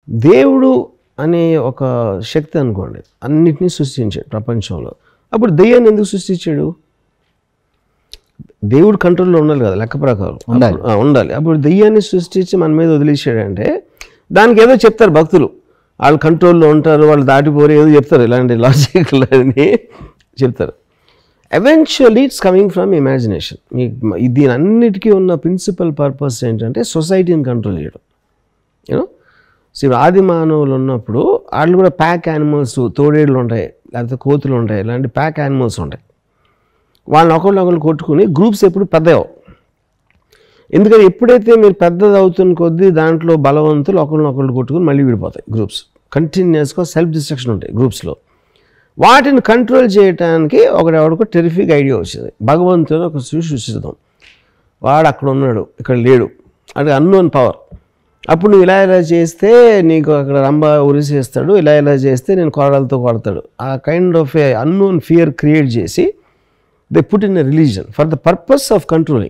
దేవుడు అనే ఒక శక్తి అనుకోండి అన్నిటినీ సృష్టించాడు ప్రపంచంలో. అప్పుడు దెయ్యాన్ని ఎందుకు సృష్టించాడు? దేవుడు కంట్రోల్లో ఉండాలి కదా, లెక్క ప్రకారం ఉండాలి. అప్పుడు దెయ్యాన్ని సృష్టించి మన మీద వదిలేసాడంటే దానికి ఏదో చెప్తారు భక్తులు, వాళ్ళు కంట్రోల్లో ఉంటారు, వాళ్ళు దాటిపోరు, ఏదో చెప్తారు, ఇలాంటి లాజికల్ అని చెప్తారు. Eventually it's coming from imagination. దీని అన్నిటికీ ఉన్న ప్రిన్సిపల్ పర్పస్ ఏంటంటే సొసైటీని కంట్రోల్ చేయడం. యూనో, సో ఆది మానవులు ఉన్నప్పుడు వాళ్ళు కూడా ప్యాక్ యానిమల్స్, తోడేళ్ళు ఉంటాయి, లేకపోతే కోతులు ఉంటాయి, ఇలాంటి ప్యాక్ యానిమల్స్ ఉంటాయి. వాళ్ళని ఒకళ్ళు కొట్టుకుని గ్రూప్స్ ఎప్పుడు పెద్దవి. ఎందుకంటే ఎప్పుడైతే మీరు పెద్దది అవుతున్న కొద్దీ దాంట్లో బలవంతులు ఒకళ్ళు కొట్టుకుని మళ్ళీ విడిపోతాయి. గ్రూప్స్ కంటిన్యూస్గా సెల్ఫ్ డిస్ట్రక్షన్ ఉంటాయి గ్రూప్స్లో. వాటిని కంట్రోల్ చేయడానికి ఒకడెవడికో టెరిఫిక్ ఐడియా వచ్చింది, భగవంతుని ఒక సృష్టిద్దాం, వాడు అక్కడ ఉన్నాడు ఇక్కడ లేడు అంటే అన్నోన్ పవర్. అప్పుడు నువ్వు ఇలా చేస్తే నీకు అక్కడ రంభ ఉరిసేస్తాడు, ఇలా చేస్తే నేను కొరడాలతో కొడతాడు. ఆ kind of a unknown fear create చేసి they put in a religion for the purpose of controlling.